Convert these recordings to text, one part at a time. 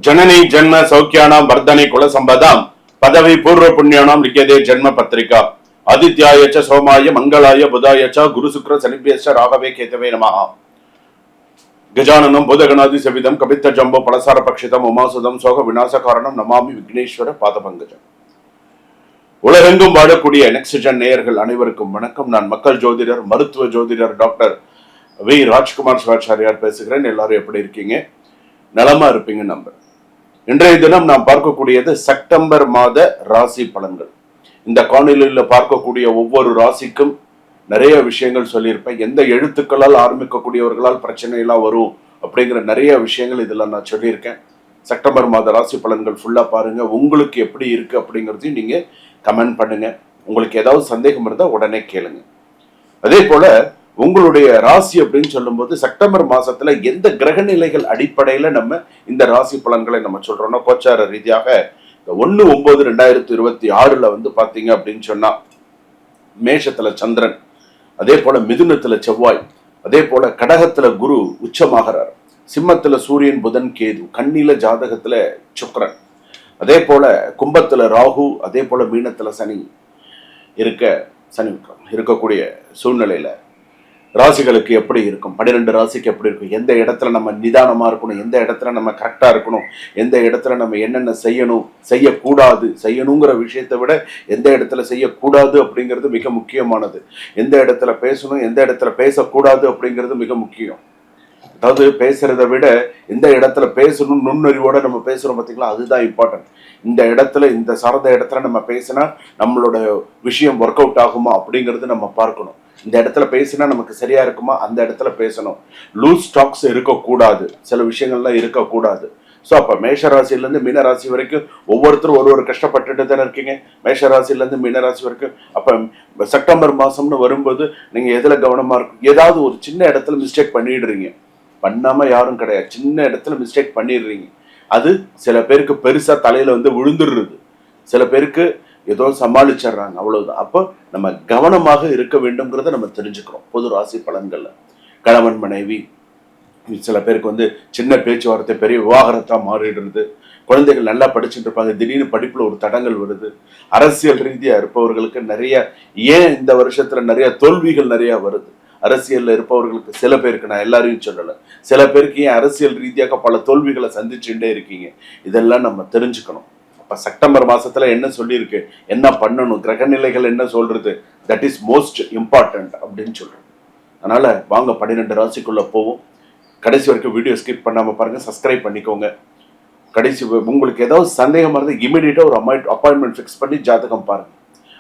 जननी जन्म सौख्यानां वर्धने कुल संपदां पदवी पूर्व पुण्यानां लिख्यते जन्म पत्रिका आदित्याय च सोमाय मंगलाय बुधाय च गुरु शुक्र शनिभ्यश्च राघवे केतवे नमः। गजाननं भूतगणादि सेवितं कपित्थ जम्बो पलसार पक्षितम उमासुदं सोக विनाश कारणम नमामि विघ्नेश्वर பாதபங்கஜம்। உலகெங்கும் வாழக்கூடிய நெக்ஸ்ட்ஜென் நேயர்கள் அனைவருக்கும் வணக்கம்। நான் மக்கள் ஜோதிடர் மருத்துவ ஜோதிடர் டாக்டர் வி ராஜ்குமார் சிவாச்சாரியார் பேசுகிறேன்। எல்லாரும் எப்படி இருக்கீங்க? நலமா இருப்பீங்க நம்புறேன்। இன்றைய தினம் நாம் பார்க்கக்கூடியது செப்டம்பர் மாத ராசி பலன்கள்। இந்த காணொளியில் பார்க்கக்கூடிய ஒவ்வொரு ராசிக்கும் நிறைய விஷயங்கள் சொல்லியிருப்பேன்। எந்த எழுத்துக்களால் ஆரம்பிக்கக்கூடியவர்களால் பிரச்சனை எல்லாம் வரும் அப்படிங்கிற நிறைய விஷயங்கள் இதெல்லாம் நான் சொல்லியிருக்கேன்। செப்டம்பர் மாத ராசி பலன்கள் ஃபுல்லா பாருங்க। உங்களுக்கு எப்படி இருக்கு அப்படிங்கிறதையும் நீங்க கமெண்ட் பண்ணுங்க। உங்களுக்கு ஏதாவது சந்தேகம் இருந்தால் உடனே கேளுங்க। அதே போல உங்களுடைய ராசி அப்படின்னு சொல்லும்போது செப்டம்பர் மாசத்துல எந்த கிரக நிலைகள் அடிப்படையில நம்ம இந்த ராசி பலன்களை நம்ம சொல்றோம்னா, கோச்சார ரீதியாக 1/9/2026 வந்து பாத்தீங்க அப்படின்னு சொன்னா மேஷத்துல சந்திரன், அதே போல மிதுனத்துல செவ்வாய், அதே போல கடகத்துல குரு உச்சமாகிறார், சிம்மத்துல சூரியன் புதன் கேது, கன்னியில ஜாதகத்துல சுக்கிரன், அதே போல கும்பத்துல ராகு, அதே போல மீனத்துல சனி இருக்கக்கூடிய சூழ்நிலையில ராசிகளுக்கு எப்படி இருக்கும், 12 ராசிக்கு எப்படி இருக்கும், எந்த இடத்துல நம்ம நிதானமா இருக்கணும், எந்த இடத்துல நம்ம கரெக்டா இருக்கணும், எந்த இடத்துல நம்ம என்னென்ன செய்யணும் செய்யக்கூடாது, செய்யணுங்கிற விஷயத்தை விட எந்த இடத்துல செய்யக்கூடாது அப்படிங்கிறது மிக முக்கியமானது, எந்த இடத்துல பேசணும் எந்த இடத்துல பேசக்கூடாது அப்படிங்கிறது மிக முக்கியம்। அதாவது பேசுறதை விட எந்த இடத்துல பேசணும் நுண்ணறிவோட நம்ம பேசுறோம் பார்த்தீங்களா, அதுதான் இம்பார்ட்டன்ட்। இந்த இடத்துல இந்த சார்ந்த இடத்துல நம்ம பேசினா நம்மளோட விஷயம் ஒர்க் அவுட் ஆகுமா அப்படிங்கிறது நம்ம பார்க்கணும்। இந்த இடத்துல பேசினா நமக்கு சரியா இருக்குமா, அந்த இடத்துல பேசணும்। லூஸ் ஸ்டாக்ஸ் இருக்கக்கூடாது, சில விஷயங்கள்லாம் இருக்கக்கூடாது। ஸோ அப்போ மேஷராசிலேருந்து மீனராசி வரைக்கும் ஒவ்வொருத்தரும் ஒரு கஷ்டப்பட்டுட்டு தானே இருக்கீங்க। மேஷராசிலேருந்து மீனராசி வரைக்கும் அப்போ செப்டம்பர் மாதம்னு வரும்போது நீங்கள் எதில் கவனமாக இருக்கும்? ஏதாவது ஒரு சின்ன இடத்துல மிஸ்டேக் பண்ணிடுறீங்க, பண்ணாமல் யாரும் கிடையாது, சின்ன இடத்துல மிஸ்டேக் பண்ணிடுறீங்க। அது சில பேருக்கு பெருசாக தலையில் வந்து விழுந்துடுறது, சில பேருக்கு ஏதோ சமாளிச்சிடுறாங்க, அவ்வளவுதான்। அப்போ நம்ம கவனமாக இருக்க வேண்டும்ங்கிறத நம்ம தெரிஞ்சுக்கிறோம்। பொது ராசி பலன்கள்ல கணவன் மனைவி, சில பேருக்கு வந்து சின்ன பேச்சுவார்த்தை பெரிய விவாகரத்தா மாறிடுறது, குழந்தைகள் நல்லா படிச்சுட்டு இருப்பாங்க, திடீர்னு படிப்புல ஒரு தடங்கள் வருது, அரசியல் ரீதியா இருப்பவர்களுக்கு நிறைய, ஏன் இந்த வருஷத்துல நிறைய தோல்விகள் நிறைய வருது, அரசியல்ல இருப்பவர்களுக்கு சில பேருக்கு, நான் எல்லாரையும் சொல்லல, சில பேருக்கு ஏன் அரசியல் ரீதியாக பல தோல்விகளை சந்திச்சுட்டே இருக்கீங்க, இதெல்லாம் நம்ம தெரிஞ்சுக்கணும்। அப்ப செப்டம்பர் மாசத்துல என்ன சொல்லியிருக்கு, என்ன பண்ணணும், கிரகநிலைகள் என்ன சொல்றது, தட் இஸ் மோஸ்ட் இம்பார்ட்டன்ட் அப்படின்னு சொல்றேன்। அதனால வாங்க 12 ராசிக்குள்ள போவோம்। கடைசி வரைக்கும் வீடியோ ஸ்கிப் பண்ணாம பாருங்க, சப்ஸ்கிரைப் பண்ணிக்கோங்க। கடைசி உங்களுக்கு ஏதாவது சந்தேகமா இருந்தால் இமீடியட்டா ஒரு அப்பாயின்மெண்ட் ஃபிக்ஸ் பண்ணி ஜாதகம் பாருங்க,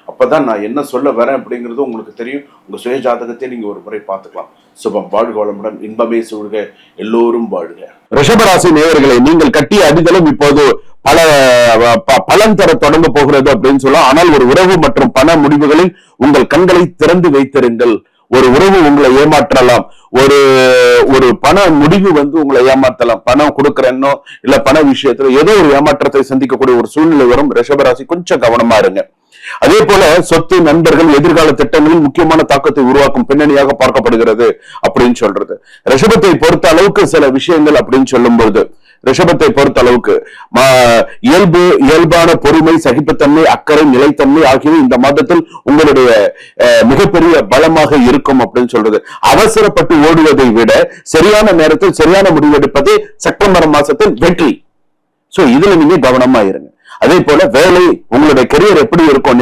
அப்பதான் நான் என்ன சொல்ல வரேன் அப்படிங்கிறது உங்களுக்கு தெரியும்। உங்க சுய ஜாதகத்தை நீங்க ஒரு முறை பார்த்துக்கலாம்। சுபம், வாழ்க வளமுடன், இன்பமே சூழ்க, எல்லோரும் வாழ்க। ரிஷபராசி நேயர்களை, நீங்கள் கட்டிய அடித்தளம் இப்போது பலன் தர தொடங்க போகிறது அப்படின்னு சொல்லலாம்। ஆனால் ஒரு உறவு மற்றும் பண முடிவுகளில் உங்கள் கண்களை திறந்து வைத்திருங்கள்। ஒரு உறவு உங்களை ஏமாற்றலாம், ஒரு பண முடிவு வந்து உங்களை ஏமாற்றலாம், பணம் கொடுக்கறேன்னோ இல்ல பண விஷயத்துல ஏதோ ஒரு ஏமாற்றத்தை சந்திக்கக்கூடிய ஒரு சூழ்நிலை வரும்। ரிஷபராசி கொஞ்சம் கவனமா இருங்க। அதே போல சொத்து, நண்பர்கள், எதிர்கால திட்டங்களில் முக்கியமான தாக்கத்தை உருவாக்கும் பின்னணியாக பார்க்கப்படுகிறது அப்படின்னு சொல்றது। ரிஷபத்தை பொறுத்த அளவுக்கு சில விஷயங்கள் அப்படின்னு சொல்லும்போது, ரிஷபத்தை பொறுத்த அளவுக்கு இயல்பான பொறுமை, சகிப்புத்தன்மை, அக்கறை, நிலைத்தன்மை ஆகியவை இந்த மாதத்தில் உங்களுடைய மிகப்பெரிய பலமாக இருக்கும் அப்படின்னு சொல்றது। அவசரப்பட்டு ஓடுவதை விட சரியான நேரத்தில் சரியான முடிவு எடுப்பது செப்டம்பர் மாசத்தில் வெற்றி। சோ இதுல நீங்க கவனமா இருங்க। அதே போல வேலை, உங்களுடைய கெரியர் எப்படி இருக்கும்,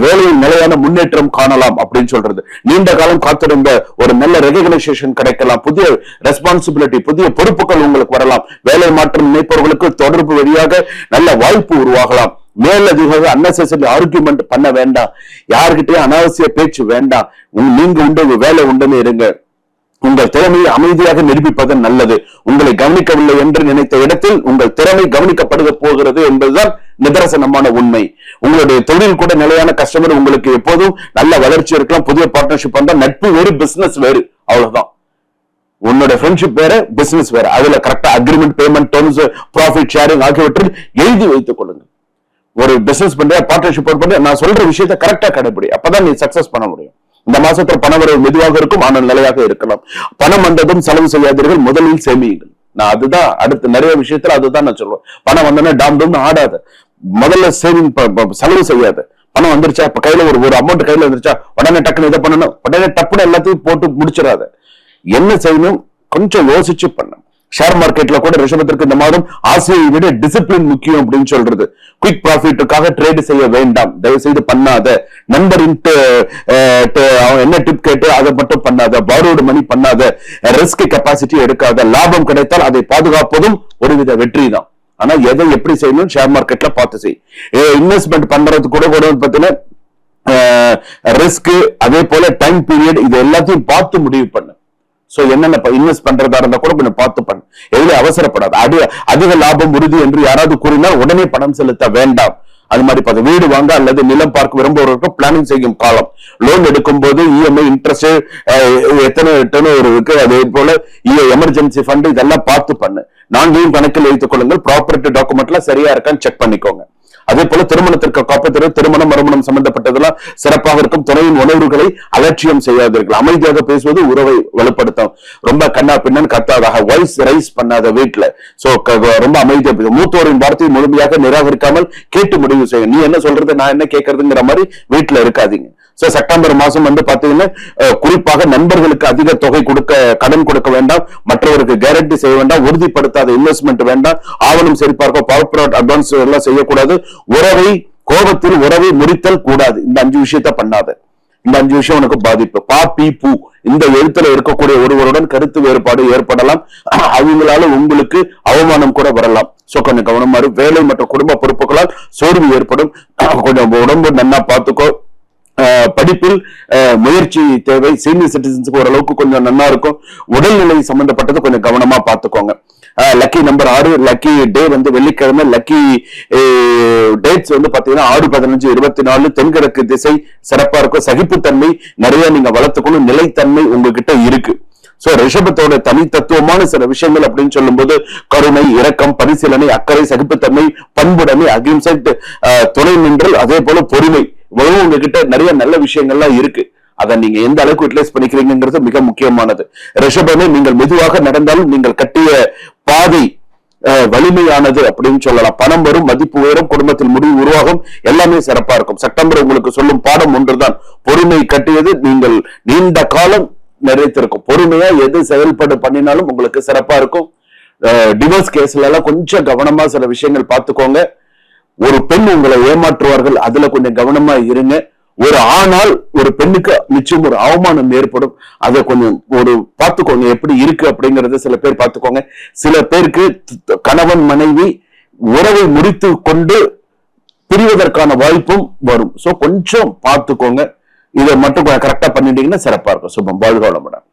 வேலையில் நிலையான முன்னேற்றம் காணலாம் அப்படின்னு சொல்றது। நீண்ட காலம் காத்திருந்த ஒரு நல்ல ரெகக்னைசேஷன் கிடைக்கலாம், புதிய ரெஸ்பான்சிபிலிட்டி, புதிய பொறுப்புகள் உங்களுக்கு வரலாம், வேலை மாற்றம் நினைப்பவர்களுக்கு தொடர்பு வழியாக நல்ல வாய்ப்பு உருவாகலாம்। மேலதிக அன்னெசரி ஆர்குமெண்ட் பண்ண வேண்டாம், யாருக்கிட்டையும் அனாவசிய பேச்சு வேண்டாம், நீங்க உண்டு வேலை உண்டுன்னு இருங்க। உங்கள் திறமையை அமைதியாக நிரூபிப்பது நல்லது। உங்களை கவனிக்கவில்லை என்று நினைத்த இடத்தில் உங்கள் திறமை கவனிக்கப்படுக போகிறது என்பதுதான் நிதர்சனமான உண்மை। உங்களுடைய தொழில் கூட நிலையான கஸ்டமர் உங்களுக்கு எப்போதும் நல்ல வளர்ச்சி இருக்கலாம், புதிய பார்ட்னர்ஷிப் வந்தா, நட்பு வேறு பிசினஸ் வேறு, அவ்வளவுதான்। உன்னோட ஃப்ரெண்ட்ஷிப் வேற, பிசினஸ் வேற, அதுல கரெக்டா agreement, payment, terms, profit sharing ஆகியவற்றில் எழுதி வைத்துக் கொள்ளுங்க। ஒரு பிசினஸ் பண்ற, பார்ட்னர்ஷிப் பண்ற, நான் சொல்ற விஷயத்தை கரெக்டா கடைபிடி, அப்பதான் நீ சக்சஸ் பண்ண முடியும்। இந்த மாசத்துல பண வரவு மெதுவாக இருக்கும், ஆனால் நிலையாக இருக்கலாம்। பணம் வந்ததும் செலவு செய்யாதீர்கள், முதலில் சேமியுங்கள்। நான் அதுதான் அடுத்து நிறைய விஷயத்துல அதுதான் நான் சொல்லுவேன். பணம் வந்தோடனே டாம் டோம்னு ஆடாத. முதல்ல சேவிங் செலவு செய்யாது. பணம் வந்துருச்சா, இப்ப கையில ஒரு அமௌண்ட் கையில வந்துருச்சா உடனே டக்குன்னு இதை பண்ணணும், உடனே டப்புன்னு எல்லாத்தையும் போட்டு முடிச்சிடாத. என்ன செய்யணும் கொஞ்சம் யோசிச்சு பண்ண. ஷேர் மார்க்கெட்ல கூட ரிஷபத்திற்கு இந்த மாதம் ஆசையை விட டிசிப்ளின் முக்கியம் அப்படின்னு சொல்றது. குயிக் ப்ராஃபிட்டுக்காக ட்ரேட் செய்ய வேண்டாம், தயவு செய்து பண்ணாத. நண்பரின் அவன் என்ன டிப் கேட்டு அதை மட்டும் பண்ணாத. பாரோடு மணி பண்ணாத. ரிஸ்க் கெப்பாசிட்டி எடுக்காத. லாபம் கிடைத்தால் அதை பாதுகாப்பதும் ஒருவித வெற்றி தான். ஆனா எதை எப்படி செய்யணும் ஷேர் மார்க்கெட்ல பார்த்து செய். இன்வெஸ்ட்மெண்ட் பண்றது கூட பார்த்தீங்கன்னா ரிஸ்க், அதே போல டைம் பீரியட், இது எல்லாத்தையும் பார்த்து முடிவு பண்ணு. சோ என்னென்ன இன்வெஸ்ட் பண்றதா இருந்தா கூட கொஞ்சம் பார்த்து பண்ணு. எதுல அவசரப்படாது. அதிக லாபம் உறுதி என்று யாராவது கூறினால் உடனே பணம் செலுத்த வேண்டாம். அது மாதிரி பார்த்து வீடு வாங்க அல்லது நிலம் பார்க்க விரும்புவதற்கு பிளானிங் செய்யும் காலம். லோன் எடுக்கும் போது இஎம்ஐ இன்ட்ரெஸ்ட் எத்தனை டர்னோவர் இருக்கு, அதே போல எமர்ஜென்சி ஃபண்ட் இதெல்லாம் பார்த்து பண்ணு. நான்கையும் கணக்கில் வைத்துக் கொள்ளுங்கள். ப்ராப்பர்ட்டி டாக்குமெண்ட்லாம் சரியா இருக்கான்னு செக் பண்ணிக்கோங்க. அதே போல திருமணத்திற்கு காப்பீடு, திருமணம் மறுமணம் சம்பந்தப்பட்டதெல்லாம் சிறப்பாக இருக்கும். துணையின் உணர்வுகளை அலட்சியம் செய்யாதீர்கள். அமைதியாக பேசுவது உறவை வலுப்படுத்தும். ரொம்ப கண்ணா பின்னன் கத்தாதாக வாய்ஸ் ரைஸ் பண்ணாத வீட்டுல. சோ ரொம்ப அமைதியா பேசும். மூத்தோரின் வார்த்தையை முழுமையாக நிராகரிக்காமல் கேட்டு முடிவு செய்யும். நீ என்ன சொல்றது நான் என்ன கேட்கறதுங்கிற மாதிரி வீட்டுல இருக்காதீங்க. செப்டம்பர் மாசம் பாத்தீங்கன்னா குறிப்பாக நண்பர்களுக்கு அதிக தொகை கடன் கொடுக்க வேண்டாம். மற்றவருக்கு கேரண்டி செய்ய வேண்டாம். உறுதிப்படுத்தாத இன்வெஸ்ட்மெண்ட் வேண்டாம். ஆவணம் சரிபார்க்க பவர் அட்வான்ஸ் எல்லாம் செய்யக்கூடாது. கோபத்தில் உறவை முறித்தல் கூடாது. இந்த 5 விஷயத்த பண்ணாத. இந்த 5 விஷயம் உனக்கு பாதிப்பு. பா பி பூ இந்த எழுத்துல இருக்கக்கூடிய ஒருவருடன் கருத்து வேறுபாடு ஏற்படலாம். அவங்களால உங்களுக்கு அவமானம் கூட வரலாம். சோ கொஞ்சம் கவனமா இரு. வேலை மற்றும் குடும்ப பொறுப்புகளால் சோர்வு ஏற்படும். கொஞ்சம் உடம்பு நன்னா பார்த்துக்கோ. படிப்பில் முயற்சி தேவை. சீனியர் சிட்டிசன்ஸுக்கு ஓரளவுக்கு கொஞ்சம் நல்லா இருக்கும். உடல்நிலை சம்பந்தப்பட்டது கொஞ்சம் கவனமா பார்த்துக்கோங்க. Lucky number 6. லக்கி டே வெள்ளிக்கிழமை. லக்கி டேட்ஸ் பாத்தீங்கன்னா 6, 15, 24. தென்கிழக்கு திசை சிறப்பா இருக்கும். சகிப்புத்தன்மை நிறைய நீங்க வளர்த்துக்கணும். நிலைத்தன்மை உங்ககிட்ட இருக்கு. சோ ரிஷபத்தோட தனித்தத்துவமான சில விஷயங்கள் அப்படின்னு சொல்லும் போது கருணை, இரக்கம், பரிசீலனை, அக்கறை, சகிப்புத்தன்மை, பண்புடைமை, அகிம்சை, துணை நின்றல், அதே போல பொறுமை. உங்ககிட்ட நிறைய நல்ல விஷயங்கள்லாம் இருக்கு. அதை நீங்க எந்த அளவுக்கு யூட்டிலைஸ் பண்ணிக்கிறீங்கிறது மிக முக்கியமானது. ரிஷபமே, நீங்கள் மெதுவாக நடந்தாலும் நீங்கள் கட்டிய பாதை வலிமையானது அப்படின்னு சொல்லலாம். பணம் வரும், மதிப்பு உயரும், குடும்பத்தில் முடிவு உருவாகும், எல்லாமே சிறப்பா இருக்கும். செப்டம்பர் உங்களுக்கு சொல்லும் பாடம் ஒன்றுதான். பொறுமை கட்டியது நீங்கள் நீண்ட காலம் நிறைத்திருக்கும். பொறுமையா எது செயல்படு பண்ணினாலும் உங்களுக்கு சிறப்பா இருக்கும். டிவோர்ஸ் கேஸ்ல எல்லாம் கொஞ்சம் கவனமா சில விஷயங்கள் பார்த்துக்கோங்க. ஒரு பெண் உங்களை ஏமாற்றுவார்கள், அதுல கொஞ்சம் கவனமா இருங்க. ஒரு ஆணால் ஒரு பெண்ணுக்கு நிச்சயம் ஒரு அவமானம் ஏற்படும். அதை கொஞ்சம் பார்த்துக்கோங்க எப்படி இருக்கு அப்படிங்கறத சில பேர் பார்த்துக்கோங்க. சில பேருக்கு கணவன் மனைவி உறவை முறித்து கொண்டு பிரிவதற்கான வாய்ப்பும் வரும். சோ கொஞ்சம் பார்த்துக்கோங்க. இதை மட்டும் கரெக்டா பண்ணிட்டீங்கன்னா சிறப்பா இருக்கும். சுபம். வாழ்க வளமுடன்.